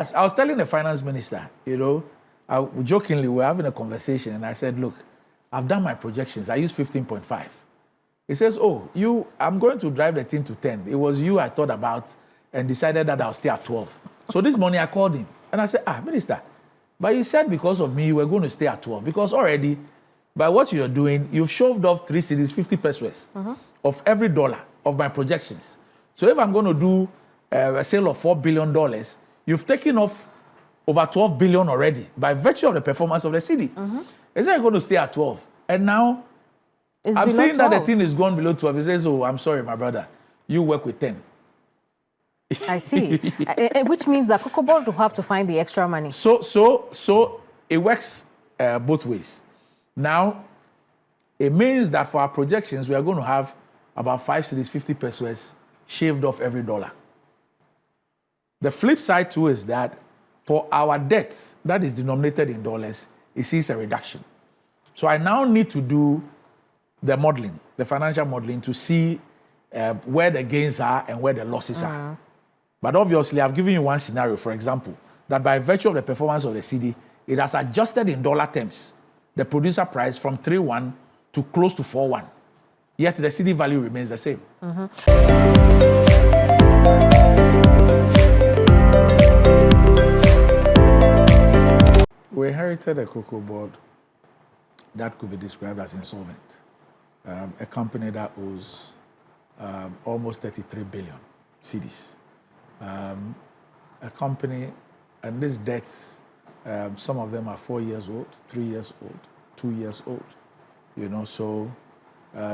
Yes, I was telling the finance minister, jokingly, we were having a conversation, and I said, look, I've done my projections. I used 15.5. He says, oh, I'm going to drive the thing to 10. It was you I thought about and decided that I'll stay at 12. So this morning I called him, and I said, Minister, but you said because of me, you were going to stay at 12. Because already, by what you're doing, you've shoved off 3 cities, 50 pesos of every dollar of my projections. So if I'm going to do a sale of $4 billion, you've taken off over 12 billion already by virtue of the performance of the city. Is that going to stay at 12? And now I'm saying 12. That the thing is gone below 12. He says, oh, I'm sorry, my brother. You work with 10. I see. Which means that COCOBOD will have to find the extra money. So it works both ways. Now, it means that for our projections, we are going to have about 5 cities, 50 pesos shaved off every dollar. The flip side too is that for our debt that is denominated in dollars, it sees a reduction. So I now need to do the modeling, the financial modeling, to see where the gains are and where the losses are. But obviously, I've given you one scenario, for example, that by virtue of the performance of the CD, it has adjusted in dollar terms the producer price from 3.1 to close to 4.1. Yet the CD value remains the same. We inherited a COCOBOD that could be described as insolvent. A company that owes almost 33 billion cedis. A company, and these debts, some of them are 4 years old, 3 years old, 2 years old. So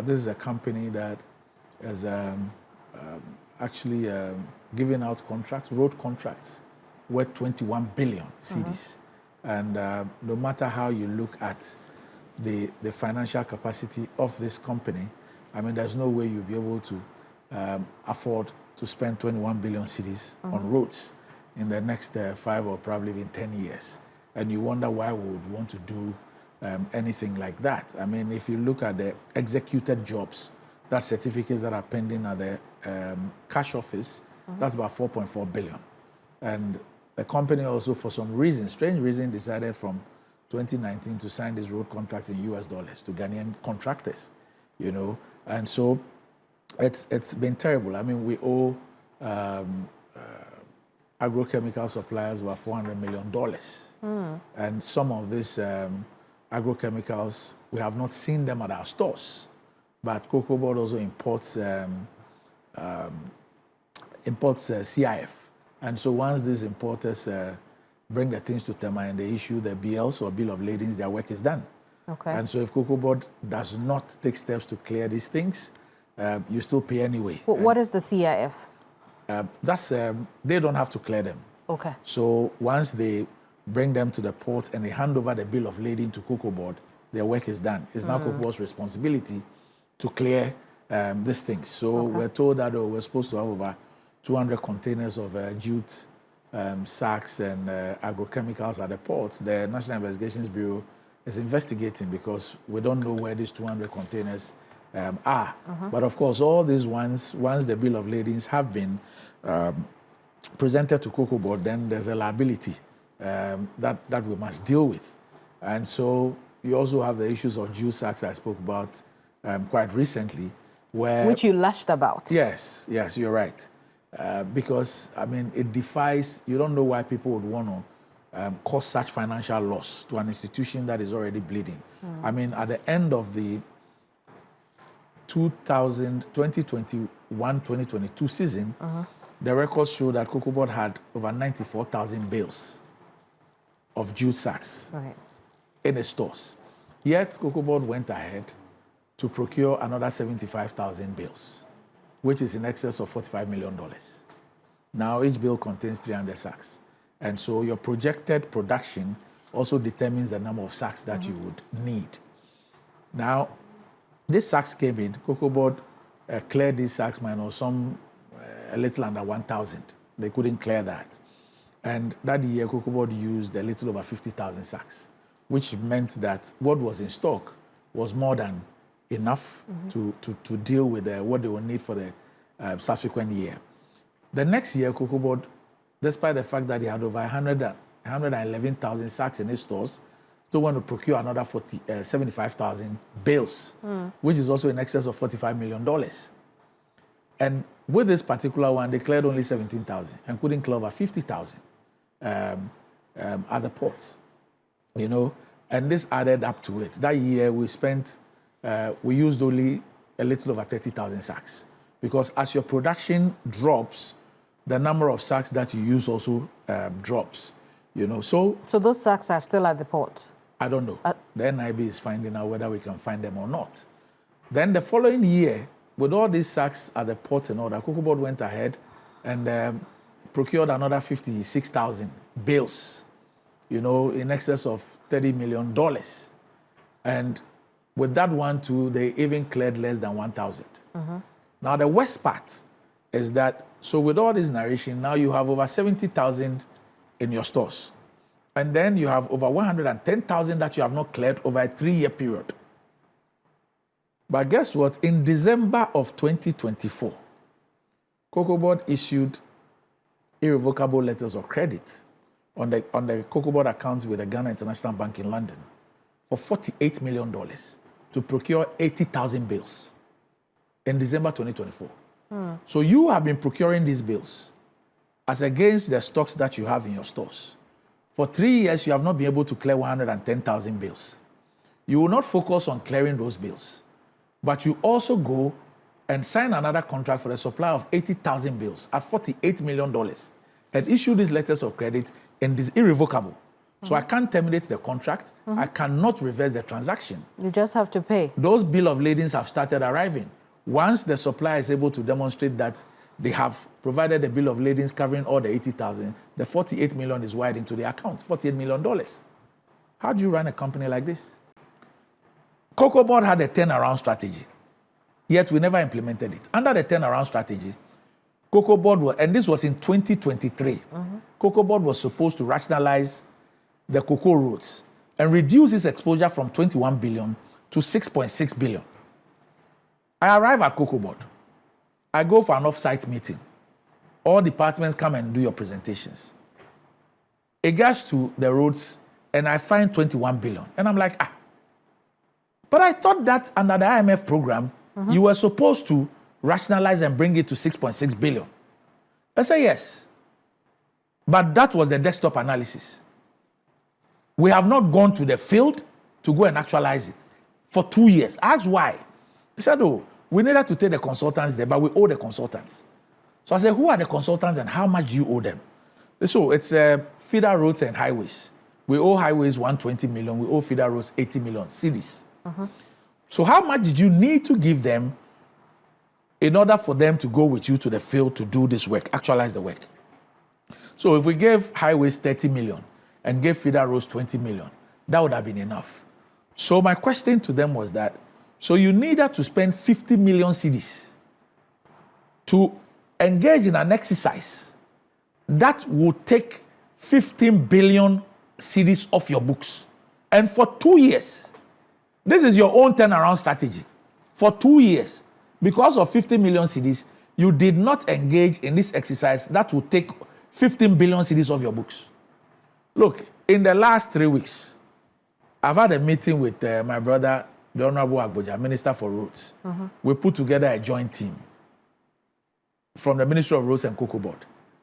this is a company that is actually giving out contracts, road contracts, worth 21 billion cedis. And no matter how you look at the financial capacity of this company, I mean, there's no way you'll be able to afford to spend 21 billion cedis on roads in the next 5 or probably even 10 years. And you wonder why we would want to do anything like that. I mean, if you look at the executed jobs, that's certificates that are pending at the cash office, that's about 4.4 billion. And the company also, for some reason, strange reason, decided from 2019 to sign these road contracts in US dollars to Ghanaian contractors, And so it's been terrible. I mean, we owe agrochemical suppliers about $400 million. And some of these agrochemicals, we have not seen them at our stores. But COCOBOD also imports CIF. And so once these importers bring the things to Tema and they issue the BLs or bill of ladings, their work is done. Okay. And so if COCOBOD does not take steps to clear these things, you still pay anyway. Well, what is the CIF? They don't have to clear them. Okay. So once they bring them to the port and they hand over the bill of lading to COCOBOD, their work is done. It's now COCOBOD's responsibility to clear these things. So we're told that we're supposed to have over 200 containers of jute, sacks, and agrochemicals at the ports. The National Investigations Bureau is investigating because we don't know where these 200 containers are. But of course, all these ones, once the bill of ladings have been presented to COCOBOD, then there's a liability that we must deal with. And so you also have the issues of jute sacks I spoke about quite recently, which you lashed about. Yes, you're right. Because, I mean, it defies, you don't know why people would want to cause such financial loss to an institution that is already bleeding. I mean, at the end of the 2021-2022 season, the records show that COCOBOD had over 94,000 bales of jute sacks in the stores. Yet, COCOBOD went ahead to procure another 75,000 bales, which is in excess of $45 million. Now, each bale contains 300 sacks. And so your projected production also determines the number of sacks that you would need. Now, these sacks came in, COCOBOD cleared these sacks minus a little under 1,000. They couldn't clear that. And that year, COCOBOD used a little over 50,000 sacks, which meant that what was in stock was more than enough to deal with what they will need for the subsequent year. The next year, COCOBOD despite the fact that he had over 111,000 sacks in his stores, still want to procure another 75,000 bales, which is also in excess of $45 million. And with this particular one, they cleared only 17,000 and couldn't clear over 50,000 at the ports, you know. And this added up to it. That year we used only a little over 30,000 sacks, because as your production drops, the number of sacks that you use also drops, you know. So those sacks are still at the port? I don't know. The NIB is finding out whether we can find them or not. Then the following year, with all these sacks at the ports and all that, COCOBOD went ahead and procured another 56,000 bales, you know, in excess of $30 million. And with that one too, they even cleared less than 1,000. Now the worst part is that, so with all this narration, now you have over 70,000 in your stores. And then you have over 110,000 that you have not cleared over a 3-year period. But guess what? In December of 2024, COCOBOD issued irrevocable letters of credit on the COCOBOD accounts with the Ghana International Bank in London for $48 million to procure 80,000 bales in December 2024. So you have been procuring these bales as against the stocks that you have in your stores. For 3 years, you have not been able to clear 110,000 bales. You will not focus on clearing those bales, but you also go and sign another contract for the supply of 80,000 bales at $48 million and issue these letters of credit, and this irrevocable. So I can't terminate the contract. I cannot reverse the transaction. You just have to pay. Those bill of ladings have started arriving. Once the supplier is able to demonstrate that they have provided a bill of ladings covering all the 80,000, the 48 million is wired into the account, $48 million. How do you run a company like this? COCOBOD had a turnaround strategy, yet we never implemented it. Under the turnaround strategy, COCOBOD was, and this was in 2023, COCOBOD was supposed to rationalize the cocoa roads and reduce its exposure from 21 billion to 6.6 billion. I arrive at COCOBOD. I go for an off-site meeting. All departments come and do your presentations. It gets to the roads, and I find 21 billion. And I'm like, but I thought that under the IMF program, you were supposed to rationalize and bring it to 6.6 billion. I say yes. But that was the desktop analysis. We have not gone to the field to go and actualize it for 2 years. I asked why. He said, oh, we needed to take the consultants there, but we owe the consultants. So I said, who are the consultants and how much do you owe them? So it's feeder roads and highways. We owe highways 120 million. We owe feeder roads 80 million cities. So how much did you need to give them in order for them to go with you to the field to do this work, actualize the work? So if we gave highways 30 million and gave feeder roads 20 million, that would have been enough. So my question to them was that, so you needed to spend 50 million cedis to engage in an exercise that would take 15 billion cedis off your books. And for 2 years, this is your own turnaround strategy. For 2 years, because of 50 million cedis, you did not engage in this exercise that would take 15 billion cedis off your books. Look, in the last 3 weeks, I've had a meeting with my brother, the Honorable Agboja, Minister for Roads. We put together a joint team from the Ministry of Roads and COCOBOD.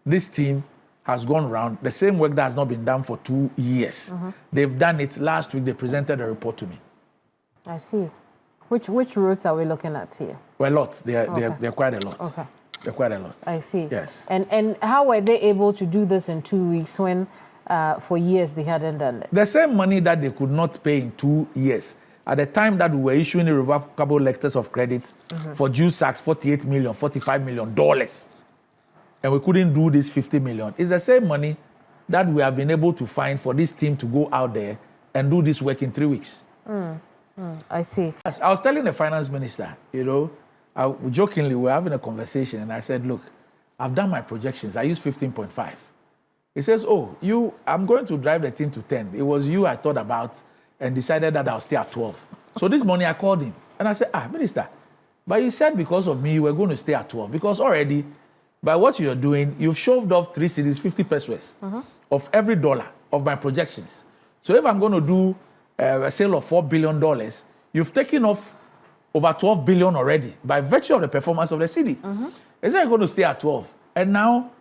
This team has gone around the same work that has not been done for 2 years. They've done it. Last week, they presented a report to me. I see. Which roads are we looking at here? Well, lots. They're quite a lot. Okay. They're quite a lot. I see. Yes. And how were they able to do this in 2 weeks when for years they hadn't done it? The same money that they could not pay in 2 years. At the time that we were issuing irrevocable letters of credit for juice sacks, $48 million, $45 million, and we couldn't do this 50 million. It's the same money that we have been able to find for this team to go out there and do this work in 3 weeks. I see. Yes, I was telling the finance minister, jokingly, we were having a conversation, and I said, look, I've done my projections. I used 15.5. He says, oh, I'm going to drive the thing to 10. It was you I thought about and decided that I'll stay at 12. So this morning I called him, and I said, Minister, but you said because of me, you were going to stay at 12, because already by what you're doing, you've shoved off 3 cedis, 50 pesos of every dollar of my projections. So if I'm going to do a sale of $4 billion, you've taken off over 12 billion already by virtue of the performance of the cedi. It's not going to stay at 12. And now,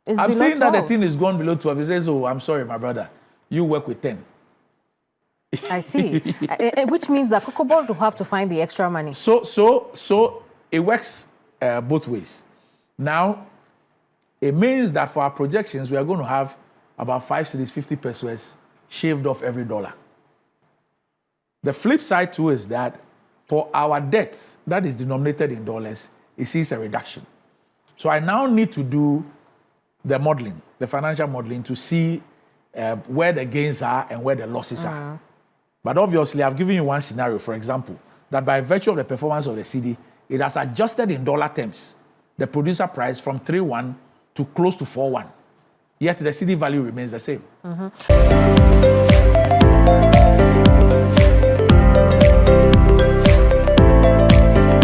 I'm saying 12. That the thing is gone below 12. He says, oh, I'm sorry, my brother. You work with 10. I see. Which means that COCOBOD will have to find the extra money. So it works both ways. Now, it means that for our projections, we are going to have about 5 cedis, 50 pesos shaved off every dollar. The flip side too is that for our debt that is denominated in dollars, it sees a reduction. So I now need to do the modeling, the financial modeling, to see where the gains are and where the losses are. But obviously, I've given you one scenario, for example, that by virtue of the performance of the cedi, it has adjusted in dollar terms the producer price from 3.1 to close to 4.1. Yet the cedi value remains the same.